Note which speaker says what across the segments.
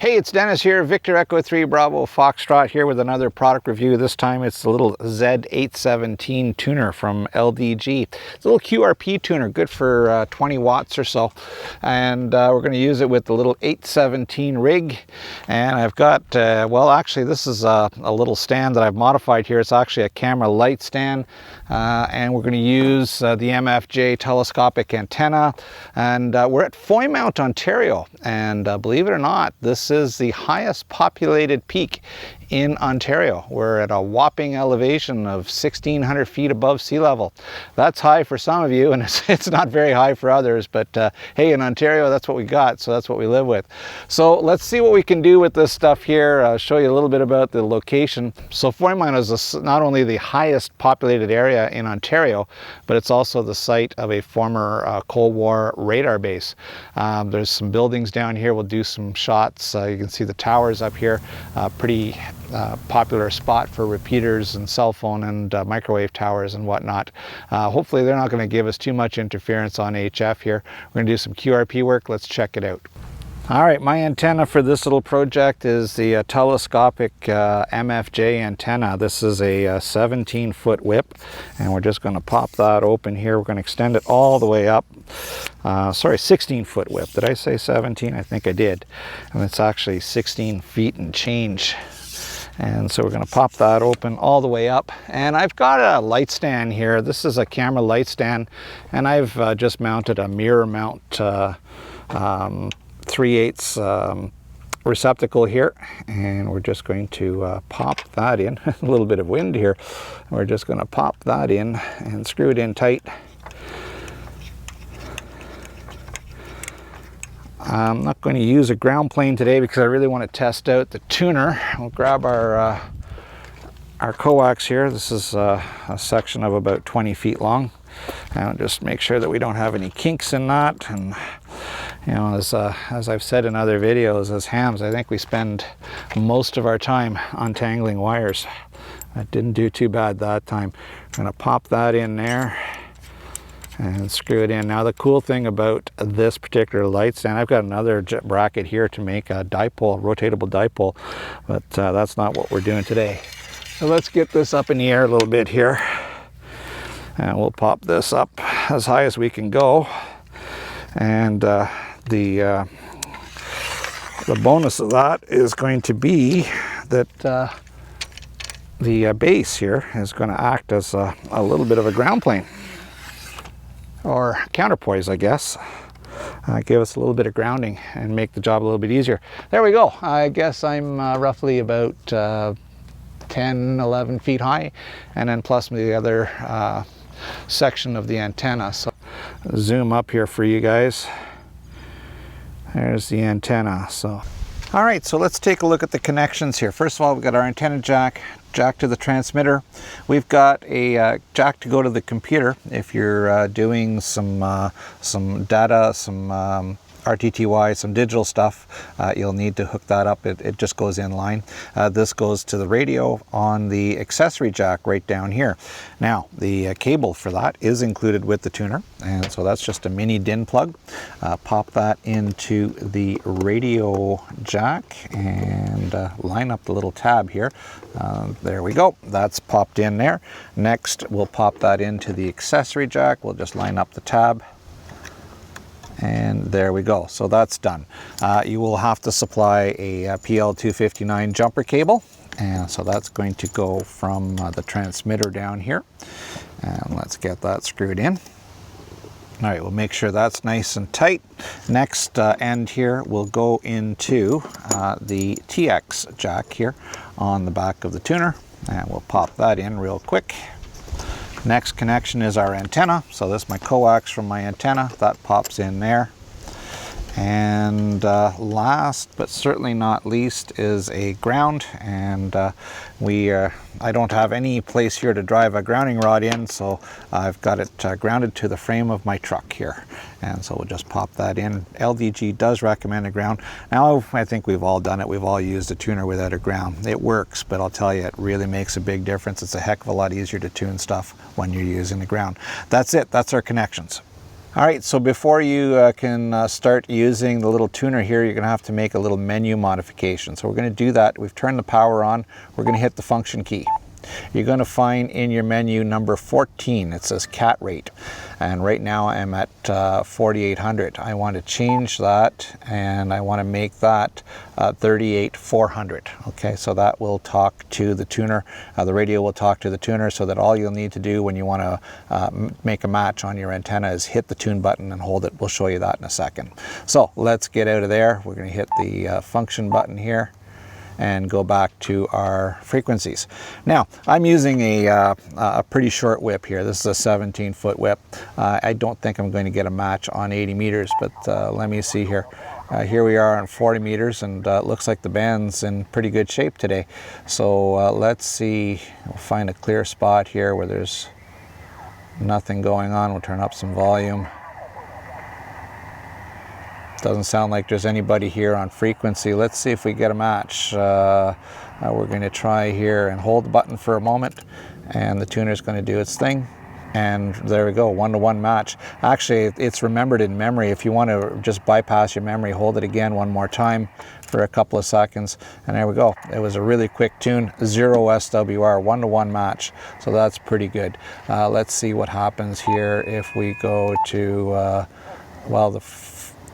Speaker 1: Hey, it's Dennis here, Victor Echo 3 Bravo Foxtrot here with another product review. This time it's the little Z817 tuner from LDG. It's a little QRP tuner, good for 20 watts or so. And we're going to use it with the little 817 rig. And I've got, well actually this is a little stand that I've modified here. It's actually a camera light stand. And we're going to use the MFJ telescopic antenna. And we're at Foymount, Ontario. And believe it or not, this is the highest populated peak in Ontario. We're at a whopping elevation of 1,600 feet above sea level. That's high for some of you, and it's not very high for others, but hey, in Ontario, that's what we got, so that's what we live with. So let's see what we can do with this stuff here. I'll show you a little bit about the location. So Foymount is not only the highest populated area in Ontario, but it's also the site of a former Cold War radar base. There's some buildings down here. We'll do some shots. You can see the towers up here. Pretty popular spot for repeaters and cell phone and microwave towers and whatnot. Hopefully they're not going to give us too much interference on HF here. We're going to do some QRP work. Let's check it out. All right, my antenna for this little project is the telescopic MFJ antenna. This is a 17-foot whip, and we're just going to pop that open here. We're going to extend it all the way up. Sorry, 16-foot whip. Did I say 17? I think I did. And it's actually 16 feet and change. And so we're going to pop that open all the way up. And I've got a light stand here. This is a camera light stand, and I've just mounted a mirror mount 3/8 receptacle here, and we're just going to pop that in. A little bit of wind here. We're just going to pop that in and screw it in tight. I'm not going to use a ground plane today because I really want to test out the tuner. We'll grab our coax here. This is a section of about 20 feet long, and just make sure that we don't have any kinks in that. And you know, as I've said in other videos, as hams, I think we spend most of our time untangling wires. That didn't do too bad that time. I'm going to pop that in there and screw it in. Now the cool thing about this particular light stand, I've got another bracket here to make a dipole, rotatable dipole, but that's not what we're doing today. So let's get this up in the air a little bit here, and we'll pop this up as high as we can go. And the bonus of that is going to be that the base here is going to act as a little bit of a ground plane, or counterpoise, I guess. Give us a little bit of grounding and make the job a little bit easier. There we go. I guess I'm roughly about 10, 11 feet high, and then plus the other section of the antenna. So zoom up here for you guys. There's the antenna. So all right, so let's take a look at the connections here. First of all, we've got our antenna jack to the transmitter. We've got a jack to go to the computer. If you're doing some data, some RTTY, some digital stuff, you'll need to hook that up. It just goes in line. This goes to the radio on the accessory jack right down here. Now, the cable for that is included with the tuner, and so that's just a mini DIN plug. Pop that into the radio jack and line up the little tab here. There we go. That's popped in there. Next, we'll pop that into the accessory jack. We'll just line up the tab. And there we go. So that's done. You will have to supply a PL259 jumper cable, and so that's going to go from the transmitter down here. And let's get that screwed in. All right, we'll make sure that's nice and tight. Next end here will go into the TX jack here on the back of the tuner, and we'll pop that in real quick. Next connection is our antenna. So this is my coax from my antenna. That pops in there. And last but certainly not least is a ground. And I don't have any place here to drive a grounding rod in, so I've got it grounded to the frame of my truck here. And so we'll just pop that in. LDG does recommend a ground. Now, I think we've all done it. We've all used a tuner without a ground. It works, but I'll tell you, it really makes a big difference. It's a heck of a lot easier to tune stuff when you're using the ground. That's it. That's our connections. All right, so before you can start using the little tuner here, you're going to have to make a little menu modification. So we're going to do that. We've turned the power on. We're going to hit the function key. You're going to find in your menu number 14, it says cat rate. And right now I'm at 4,800. I want to change that, and I want to make that 38,400. Okay, so that will talk to the tuner. The radio will talk to the tuner, so that all you'll need to do when you want to make a match on your antenna is hit the tune button and hold it. We'll show you that in a second. So let's get out of there. We're going to hit the function button here and go back to our frequencies. Now, I'm using a pretty short whip here. This is a 17-foot whip. I don't think I'm going to get a match on 80 meters, but let me see here. Here we are on 40 meters, and it looks like the band's in pretty good shape today. So let's see, we'll find a clear spot here where there's nothing going on. We'll turn up some volume. Doesn't sound like there's anybody here on frequency. Let's see if we get a match. We're going to try here and hold the button for a moment, and the tuner's going to do its thing. And there we go, 1-to-1 match. Actually, it's remembered in memory. If you want to just bypass your memory, hold it again one more time for a couple of seconds, and there we go. It was a really quick tune, 0 SWR, 1-to-1 match. So that's pretty good. Let's see what happens here if we go to, well, the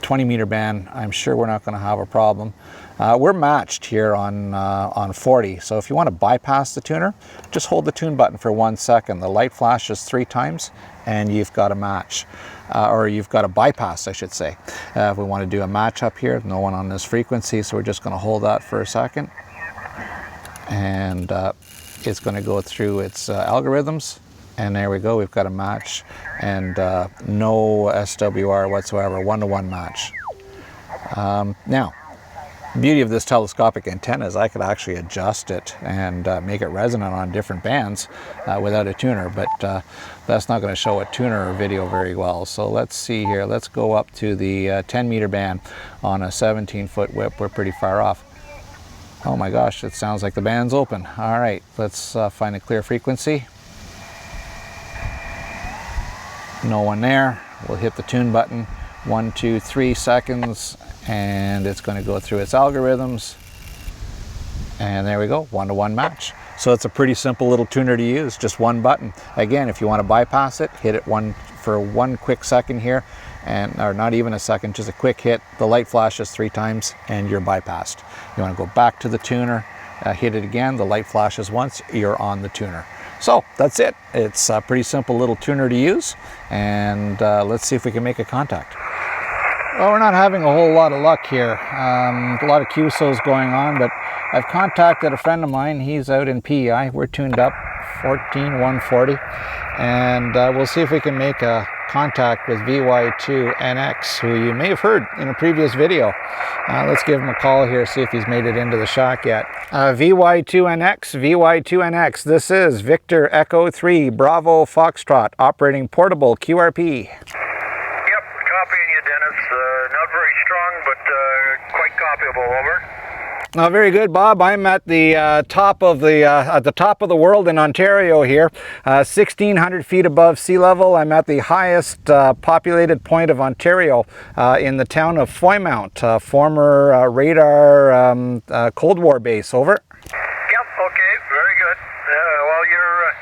Speaker 1: 20-meter band. I'm sure we're not going to have a problem. We're matched here on 40, so if you want to bypass the tuner, just hold the tune button for 1 second. The light flashes 3 times and you've got a match, or you've got a bypass, I should say. If we want to do a match up here, no one on this frequency, so we're just going to hold that for a second, and it's going to go through its algorithms. And there we go, we've got a match, and no SWR whatsoever, 1-to-1 match. Now, the beauty of this telescopic antenna is I could actually adjust it and make it resonant on different bands without a tuner, but that's not going to show a tuner video very well. So let's see here, let's go up to the 10-meter band on a 17-foot whip. We're pretty far off. Oh my gosh, it sounds like the band's open. All right, let's find a clear frequency. No one there. We'll hit the tune button, 1, 2, 3 seconds, and it's going to go through its algorithms. And there we go, 1-to-1 match. So it's a pretty simple little tuner to use, just one button. Again, if you want to bypass it, hit it for one quick second here, or not even a second, just a quick hit. The light flashes 3 times and you're bypassed. You want to go back to the tuner, hit it again, the light flashes once, you're on the tuner. So that's it. It's a pretty simple little tuner to use, and let's see if we can make a contact. Well, we're not having a whole lot of luck here. A lot of QSOs going on, but I've contacted a friend of mine. He's out in PEI. We're tuned up 14140, and we'll see if we can make a contact with VY2NX, who you may have heard in a previous video. Let's give him a call here, see if he's made it into the shack yet. VY2NX, this is Victor Echo 3 Bravo Foxtrot, operating portable QRP.
Speaker 2: Yep, copying you, Dennis. Not very strong, but quite copyable. Over.
Speaker 1: Very good, Bob. I'm at the top of the world in Ontario here, 1,600 feet above sea level. I'm at the highest populated point of Ontario in the town of Foymount, former radar Cold War base. Over.
Speaker 2: Yep. Okay. Very good. Well, you're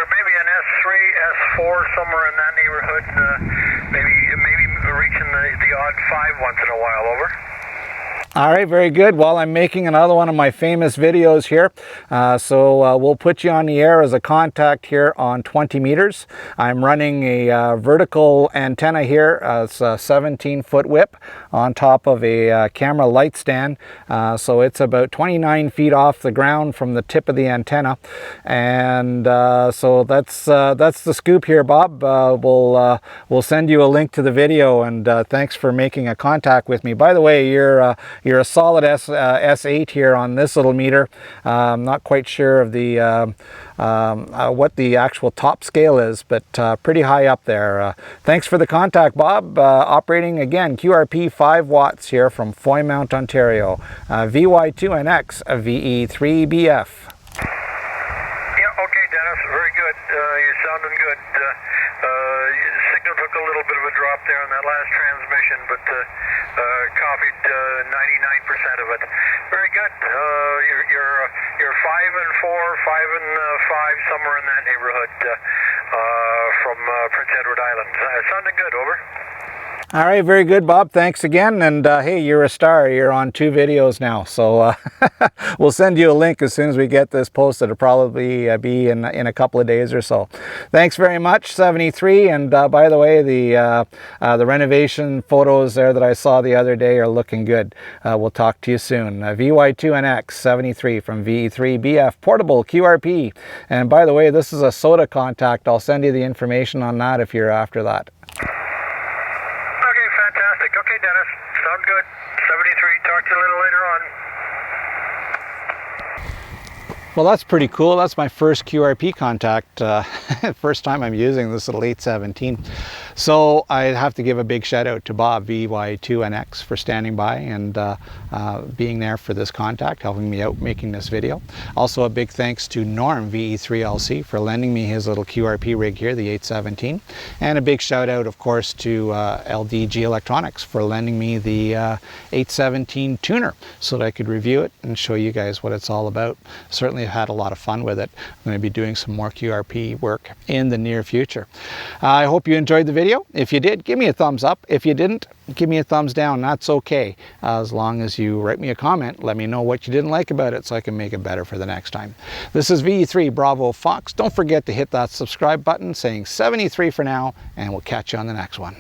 Speaker 2: maybe an S3, S4, somewhere in that neighborhood. Maybe reaching the odd 5 once in a while. Over.
Speaker 1: All right, very good. Well, I'm making another one of my famous videos here. So we'll put you on the air as a contact here on 20 meters. I'm running a vertical antenna here. It's a 17-foot whip on top of a camera light stand. So it's about 29 feet off the ground from the tip of the antenna. And so that's the scoop here, Bob. We'll send you a link to the video, and thanks for making a contact with me. By the way, you're a solid S8 here on this little meter. I'm not quite sure of the what the actual top scale is, but pretty high up there. Thanks for the contact, Bob. Operating again, QRP 5 watts here from Foymount, Ontario. VY2NX VE3BF.
Speaker 2: Yeah, okay, Dennis. Very good. You're sounding good. Signal took a little bit of a drop there on that last transmission, but copied 99% of it. Very good. You're 5 and 4, 5 and 5, somewhere in that neighborhood from Prince Edward Island. Sounded good. Over.
Speaker 1: All right, very good, Bob. Thanks again. And hey, you're a star. You're on 2 videos now. So we'll send you a link as soon as we get this posted. It'll probably be in a couple of days or so. Thanks very much, 73. And by the way, the renovation photos there that I saw the other day are looking good. We'll talk to you soon. VY2NX 73 from VE3BF Portable QRP. And by the way, this is a soda contact. I'll send you the information on that if you're after that.
Speaker 2: Okay, Dennis. Sounds good. 73. Talk to you a little later on.
Speaker 1: Well, that's pretty cool. That's my first QRP contact. First time I'm using this little 817. So I have to give a big shout out to Bob, VY2NX, for standing by and being there for this contact, helping me out making this video. Also a big thanks to Norm, VE3LC, for lending me his little QRP rig here, the 817. And a big shout out, of course, to LDG Electronics for lending me the 817 tuner so that I could review it and show you guys what it's all about. Certainly had a lot of fun with it. I'm going to be doing some more QRP work in the near future. I hope you enjoyed the video. If you did, give me a thumbs up. If you didn't, give me a thumbs down. That's okay. As long as you write me a comment, let me know what you didn't like about it so I can make it better for the next time. This is VE3 Bravo Fox. Don't forget to hit that subscribe button saying 73 for now, and we'll catch you on the next one.